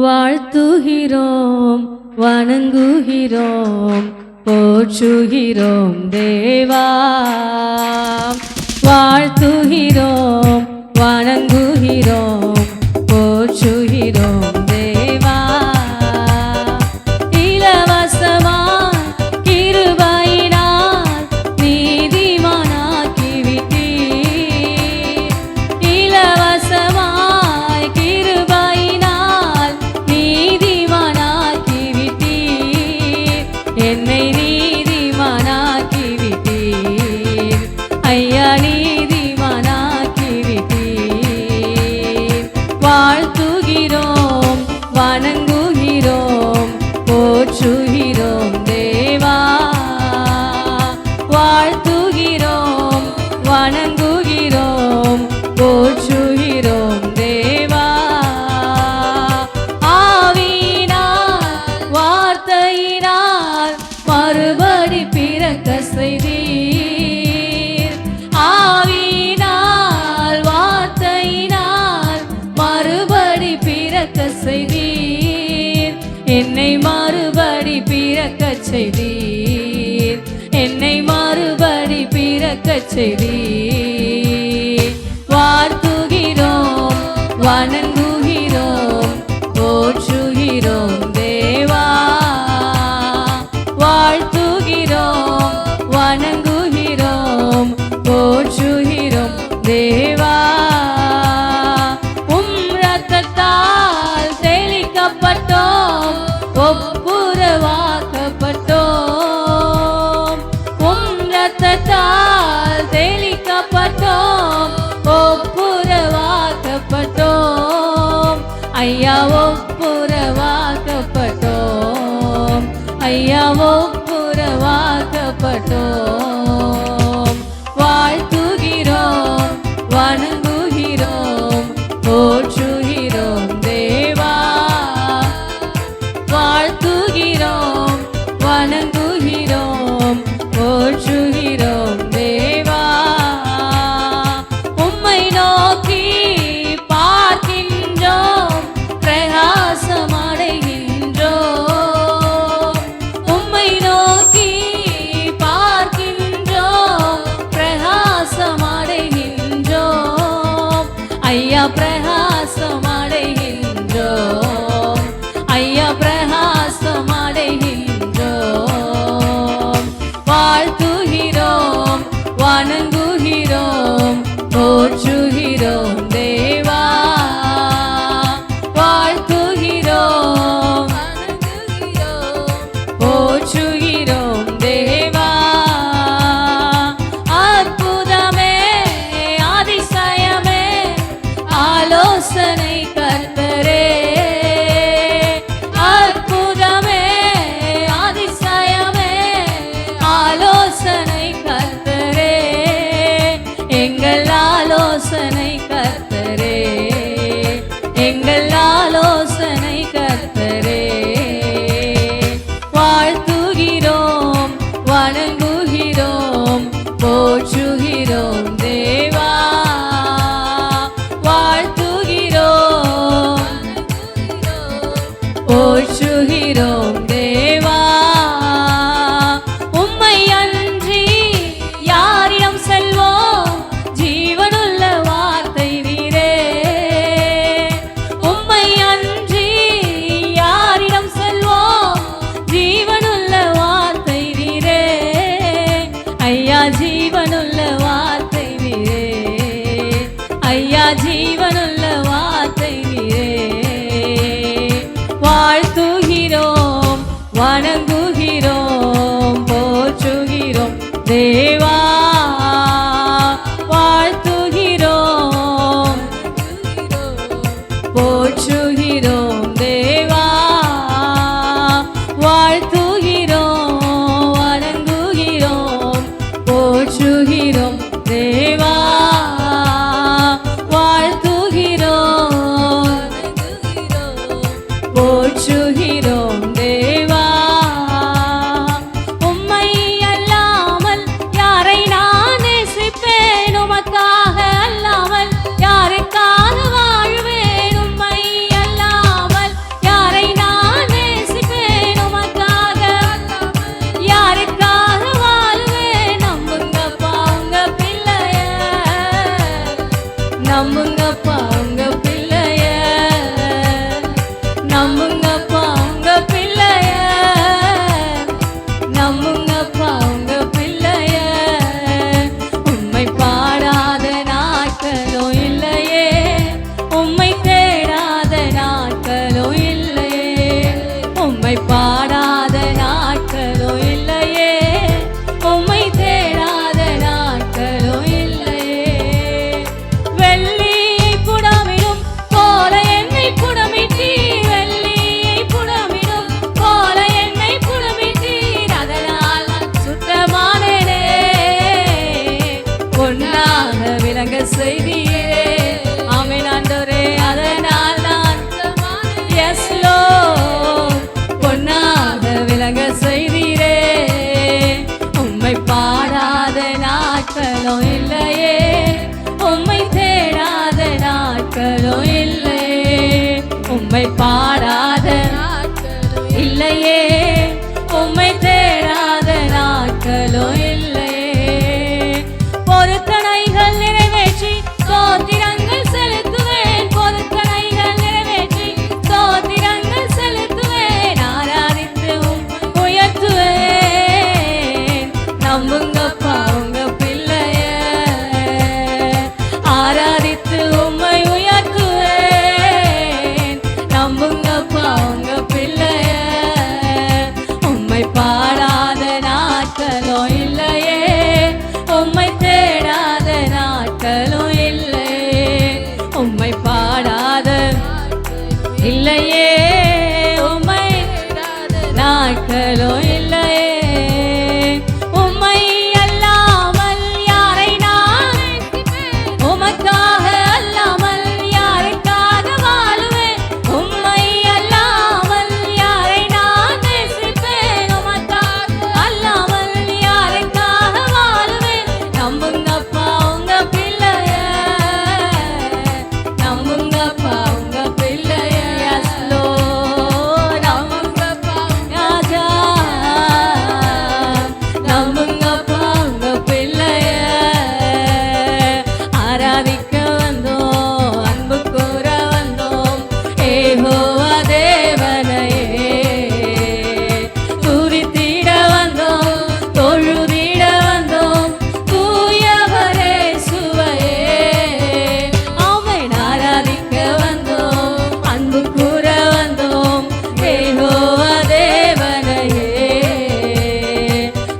வாழ்த்துகிறோம் வணங்குகிறோம் போற்றுகிறோம் தேவா. வாழ்த்துகிறோம் வணங்குகிறோம் போற்றுகிறோம் தேவா. இலவசமாய் கிருபையினால் நீதிமானாக்கிவிட்டீர். இலவசமாய் கிருபையினால் நீதிமானாக்கிவிட்டீர். என்னை நீதிமானாக்கிவிட்டீர் ஐயா, நீதிமானாக்கிவிட்டீர். வாழ்த்துகிறோம் வணங்குகிறோம் போற்றுகிறோம் தேவா. வாழ்த்துகிறோம் வணங்குகிறோம் போற்றுகிறோம் தேவா. ஆவியினால் வார்த்தையினால் மறுபடி பிறக்க செய்தீர். ஆவியினால் வார்த்தையினால் மறுபடி பிறக்க செய்தீர். என்னை மறுபடி பிறக்க செய்தீர். என்னை மறுபடி பிறக்க செய்தீர். வாழ்த்துகிறோம் வணங்குகிறோம் போற்றுகிறோம் தேவா. வாழ்த்துகிறோம் வணங்குகிறோம் போற்றுகிறோம் தேவா. இரத்தத்தால் தெளிக்கப்பட்டோம், ஒப்புரவாக்கப்பட்டோம். இரத்தத்தால் தெளிக்கப்பட்டோம், ஒப்புரவாக்கப்பட்டோம். ஐயா ஒப்புரவாக்கப்பட்டோம். ஐயா ஒப்புரவாக்கப்பட்டோம். வாழ்த்துகிறோம் வணங்குகிறோம் போற்றுகிறோம் தேவா. வாழ்த்துகிறோம் வணங்குகிறோம் போற்றுகிறோம் தேவா. உம்மை நோக்கி பார்க்கின்றோம், பிரகாசமடைகின்றோம். உம்மை நோக்கி பார்க்கின்றோம், பிரகாசமடைகின்றோம். ஐயா பிரகாசமடைகின்றோம். ஐயா பிரகாசமடைகின்றோம். வாழ்த்துகிறோம் வணங்குகிறோம் போற்றுகிறோம் தேவா. வாழ்த்துகிறோம் போற்றுகிறோம் தேவா. அற்புதமே அதிசயமே ஆலோசனை கர்த்தரே. அற்புதமே அதிசயமே ஆலோசனை கர்த்தரே. எங்கள் ஆலோசனை கர்த்தரே. எங்கள் ஆலோசனை கர்த்தரே. வாழ்த்துகிறோம் வணங்குகிறோம் போற்றுகிறோம் தேவா. வாழ்த்துகிறோம் போற்றுகிறோம் தேவா. உம்மை அன்றி யாரிடம் செல்வோம், ஜீவனுள்ள வார்த்தை நீரே. உம்மை அன்றி யாரிடம் செல்வோம், ஜீவனுள்ள வார்த்தை நீரே. ஐயா ஜீவனுள்ள வார்த்தை நீரே. ஐயா ஜீவனுள்ள வார்த்தை நீரே. வாழ்த்துகிறோம் வணங்குகிறோம் போற்றுகிறோம் தேவா. வாழ்த்துகிறோம் போற்றுகிறோம் தேவா. வாழ்த்துகிறோம் வணங்குகிறோம் போற்றுகிறோம் தேவா. வாழ்த்துகிறோம் போற்றுகிறோம் தேவா. உம்மை அல்லாமல் யாரை நான் நேசிப்பேன், உமக்காக அல்லாமல் யாருக்காக வாழ்வேன். உம்மை அல்லாமல் எஸ் லோர்ட் பொன்னாக விளங்க செய்தீரே. உம்மை பாடாத நாட்களும் இல்லையே, உம்மை தேடாத நாட்களும் இல்லையே, உம்மை பாடாத நாட்களும் இல்லையே, உம்மை தேடாத நாட்களும் இல்லையே. பொருத்தனைகள் நிறைவேற்றி ஸ்தோத்திரங்கள் செலுத்துவேன், பொருத்தனைகள் நிறைவேற்றி ஸ்தோத்திரங்கள் செலுத்துவேன், ஆராதித்து உயர்த்துவேன். நம்புங்கப்பா உங்க பிள்ளைய, ஆராதித்து உம்மை உயர்த்துவேன். நம்புங்கப்பா உங்க பிள்ளைய, உம்மை பாடாத நாட்களும் இல்லையே, உம்மை தேடாத நாட்களும் இல்லையே, உம்மை பாடாத இல்லையே, உம்மை நாட்களும் இல்லையே. உம்மை அல்லாமல் யாரை நான் உமக்காக அல்லாமல் யாருக்காக வாழுவேன், உம்மை அல்லாமல் யாரை நான் நேசிப்பேன், உமக்காக அல்லாமல் யாருக்காக வாழுவேன். நம்புங்கப்பா உங்க பிள்ளைய, நம்புங்கப்பா உங்க பிள்ளைய. எஸ் லோர்ட் நம்புங்கப்பா ராஜா, நம்புங்கப்பா உங்க பிள்ளைய. ஆராதிக்க வந்தோம், அன்பு கூற வந்தோம், யெகோவா தேவனையே. துதித்திட வந்தோம், தொழுதிட வந்தோம், தூயவரே சுவையே. ஆமென். ஆராதிக்க வந்தோம், அன்பு கூற வந்தோம், யெகோவா தேவனையே.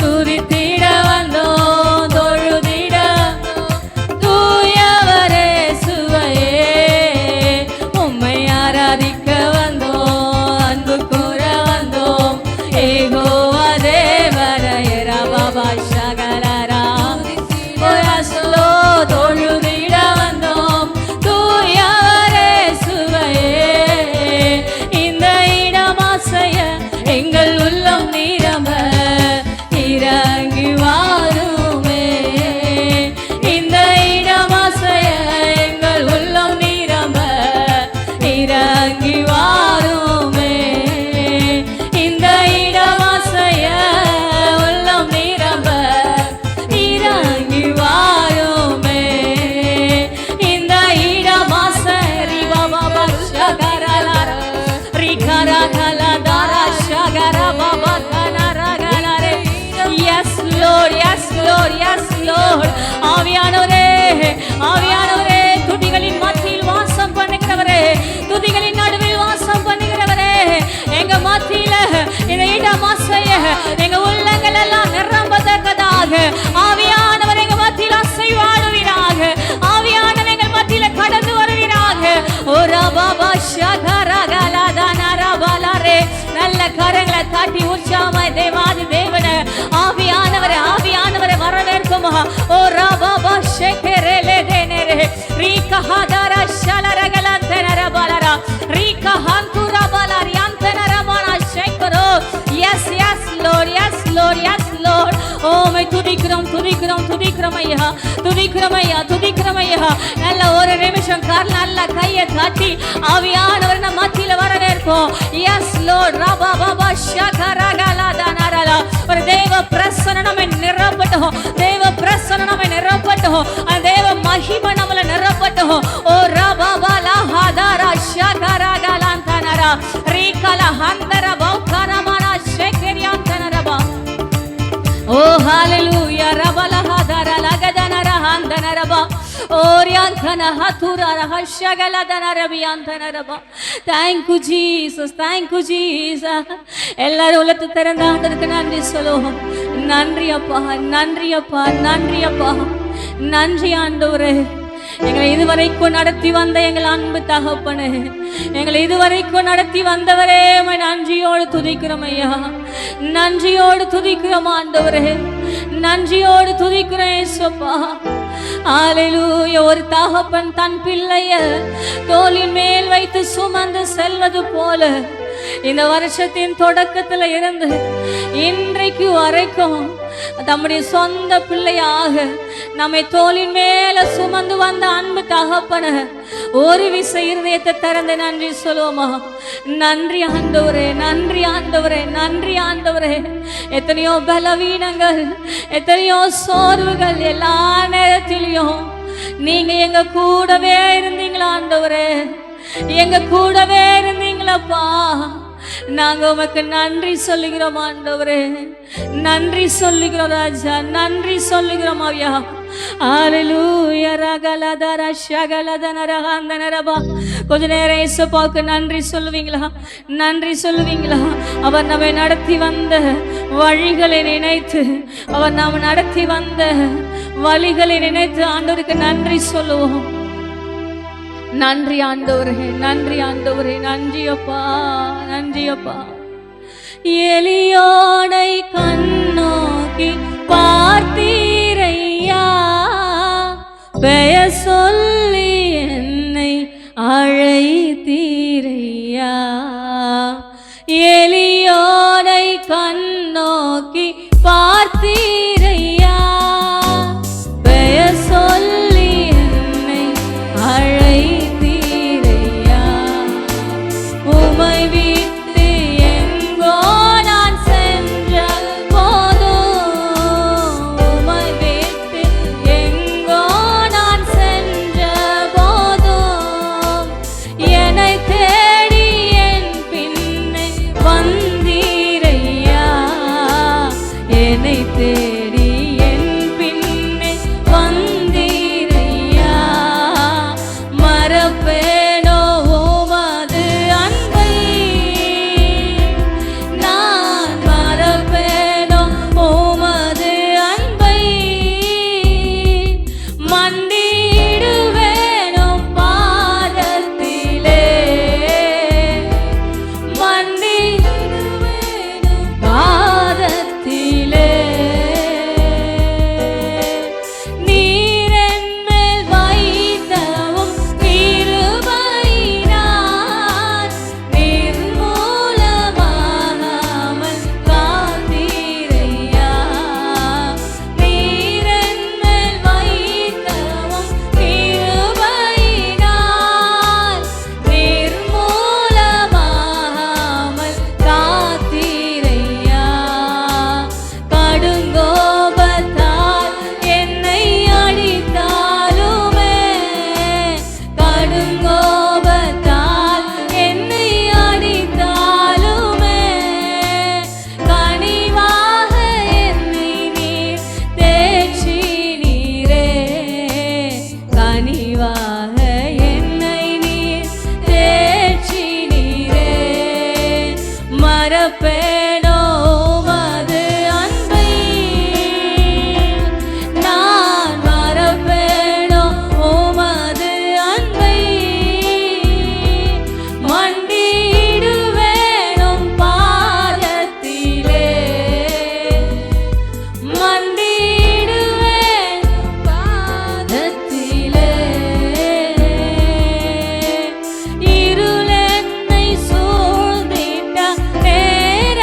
துதித்திட வந்தோம், தொழுதிட தூயவரே சுவையே. உம்மை ஆராதிக்க வந்தோம், அன்பு கூற வந்தோம், யெகோவா தேவனையே. ரபாபா ஷகலரா ஓயாஸ்லோ தொழுதிட வந்தோம், தூயவரே சுவையே. இந்த இடமாசைய எங்கள் உள்ளம் நிரம்ப இறங்கி வாருமே. இந்த இடமாசைய எங்கள் உள்ளம் நிரம்ப இறங்கி வாருமே. இந்த இடமாசைய உள்ளம் நிரம்ப இறங்கி வாருமே. இந்த இடமாசரி பாபா ஷகரலர ரிகரகலதர ஷகர பாபா தனரகலரே. Yes lord, yes lord, yes lord. ஆவியானவரே, ஆவியானவரே, துதிகளின் மத்தியில் வாசம் பண்ணுகிறவரே, துதிகளின் நடுவில் வாசம் பண்ணுகிறவரே, எங்க மத்தியில இந்த இடமாசைய எங்க உள்ளங்கள் எல்லாம் நிரம்பத்தக்கதாக ஆவியானவர் எங்க மத்தியில் அசைவாடுவீராக, ஆவியானவர் எங்கள் மத்தியில கடந்து வருவீராக. ஓ ரபாபா ஷகரகலதனரபலரே. நல்ல கரங்களை தட்டி உற்சாகமாய் தேவாதி தேவன ஆவியானவரை, ஆவியானவரை வரவேற்கும். ஓ ரபாபா ஷெகரலே தேனரே ரீகஹதர ஷலரகலந்தனரபலரா ரீகஹந்துரபலரி அந்தனரபனா ஷெகரோ. Yes yes lord, yes lord, yes lord. ஓமை துதிக்கிறோம், துதிக்கிறோம், துதிக்கிறோம் ஐயா, துதிக்கிறோம் ஐயா, துதிக்கிறோம் ஐயா. நல்ல ஒரு நிமிஷம் நல்ல கையை தட்டி ஆவியானவர் நம்ம மத்தியில வரவேற்போம். எஸ் லோர்ட் ரபா பாபா ஷகரகலதனரலா. ஒரு தேவ பிரசன்னம் நம்மை நிரப்பட்டும், தேவ பிரசன்னம் நம்மை நிரப்பட்டும், தேவ மகிமை நம்மளை நிரப்பட்டும். ஓ ரபா பாலா ஹதர ஷகரகலந்தனரா ரீகல ஹந்தர பௌகரமனா ஷெகரியாந்தனரபா. ஓ ஹalleluya ரபல ஹதர லகதனர ஹந்தனரபா. Thank you Jesus, thank you Jesus. எல்லாரும் உள்ளத்து திறந்த ஆண்டவருக்கு நன்றி சொல்லுவோம். நன்றி அப்பா, நன்றி அப்பா, நன்றி அப்பா, நன்றி ஆண்டவரே. எங்களை இதுவரைக்கும் நடத்தி வந்த எங்கள் அன்பு தகப்பனே, எங்களை இதுவரைக்கும் நடத்தி வந்தவரே, நன்றியோடு துதிக்கிறோம் ஐயா, நன்றியோடு துதிக்கிறோம் ஆண்டவரே, நன்றியோடு துதிக்கிறேன் ஏசப்பா. ஹalleluya. ஒரு தகப்பன் தன் பிள்ளைய தோளின் மேல் வைத்து சுமந்து செல்வது போல இந்த வருஷத்தின் தொடக்கத்துல இருந்து இன்றைக்கு வரைக்கும் நம்முடைய சொந்த பிள்ளையாக நம்மை தோளின் மேல சுமந்து வந்த அன்பு தகப்பன ஒரு விசை இருதயத்தை திறந்து நன்றி சொல்லுவோமா? நன்றி ஆண்டவரே, நன்றி ஆண்டவரே, நன்றி ஆண்டவரே. எத்தனையோ பலவீனங்கள், எத்தனையோ சோர்வுகள், எல்லா நேரத்திலையும் நீங்க எங்க கூடவே இருந்தீங்களா ஆண்டவரே, எங்க கூடவே இருந்தீங்களப்பா. நாங்க உமக்கு நன்றி சொல்லுகிறோம் ஆண்டவரே, நன்றி சொல்லுகிறோம் ராஜா, நன்றி சொல்லுகிறோம் ஐயா. ஹalleluya. ரகலதர ஷகலதனரஹந்தனரபா. கொஞ்ச நேரம் இயேசுவுக்கு நன்றி சொல்லுவீங்களா? நன்றி சொல்லுவீங்களா? அவர் நம்மை நடத்தி வந்த வழிகளை நினைத்து, அவர் நாம் நடத்தி வந்த வழிகளை நினைத்து ஆண்டவருக்கு நன்றி சொல்லுவோம். நன்றி ஆண்டவரே, நன்றி ஆண்டவரே, நன்றி அப்பா, நன்றி அப்பா. எலியோனை கண்ணோக்கி பார்த்தீரையா, பெயர் சொல்லி என்னை அழைத்தீரையா. எலியோனை கண்ணோக்கி பார்த்தீரையா, பெயர் சொல்லி என்னை அழைத்தீரையா. உமை விட்டு எங்கோ நான் சென்ற போதும், உமை விட்டு எங்கோ நான் சென்ற போதும், என்னை தேடி என் பின்னே வந்தீரையா, என்னை தேடி என் பின்னே வந்தீரையா. மறப்பேனோ உமது அன்பை, நான் மறப்பேனோ உமது அன்பை. மண்டிடுவேனோ பாதத்திலே, மண்டிடுவேனோ பாதத்திலே. நீர் என்மேல் வைத்தவும் கிருபையினால் நிர்மூலமாகாமல் காத்தீரையா. நீர் என்மேல் வைத்தவும் கிருபையினால் நிர்மூலமாகாமல் காத்தீரையா. கடுங்கோபத்தால் என்னை அடித்தாலுமே, கடுங்கோபத்தால் என்னை அடித்தாலுமே, கனிவாக என்னை நீர் தேற்றினீரே, கனிவாக என்னை நீர் தேற்றினீரே. மறப்பேனோ உமது அன்பை, நான் மறப்பேனோ உமது அன்பை. மண்டிடுவேனோ பாதத்திலே, மண்டிடுவேனோ பாதத்திலே. இருள் என்னை சூழ்ந்திட்ட நேரத்திலே,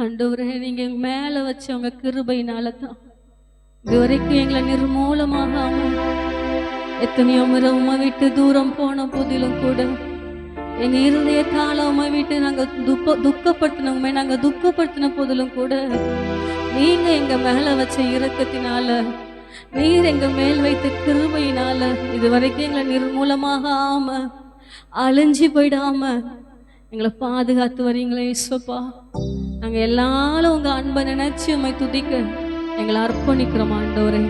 ஆண்டவரே, நீங்க எங்க மேல வச்ச உங்க கிருபையினால தான் இதுவரைக்கும் எங்களை நிர்மூலமாகாம, எத்தனையோ முறை உம்மை விட்டு தூரம் போன போதிலும் கூட எங்க இருதயத்தால உம்மை விட்டு நாங்க துக்கப்படுத்தினோமே, நாங்க துக்கப்படுத்தின போதிலும் கூட நீங்க எங்க மேல வச்ச இரக்கத்தினால, நீர் எங்க மேல் வைத்த கிருபையினால இதுவரைக்கும் எங்களை நிர்மூலமாகாம, அழிஞ்சு போயிடாம எங்களை பாதுகாத்து வரீங்களே இயேசுப்பா. நாங்க எல்லாரும் உங்க அன்பை நினைச்சு உம்மை துதிக்க எங்களை அர்ப்பணிக்கிறோம் ஆண்டவரே.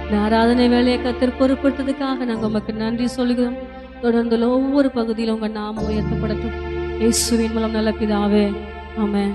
இந்த ஆராதனை வேலையை கர்த்தர் பொறுப்படுத்ததுக்காக நாங்க உமக்கு நன்றி சொல்கிறோம். தொடர்ந்து ஒவ்வொரு பகுதியிலும் உங்க நாமம் உயர்த்தப்படட்டும். இயேசுவின் மூலம் நல்ல பிதாவே, ஆமென்.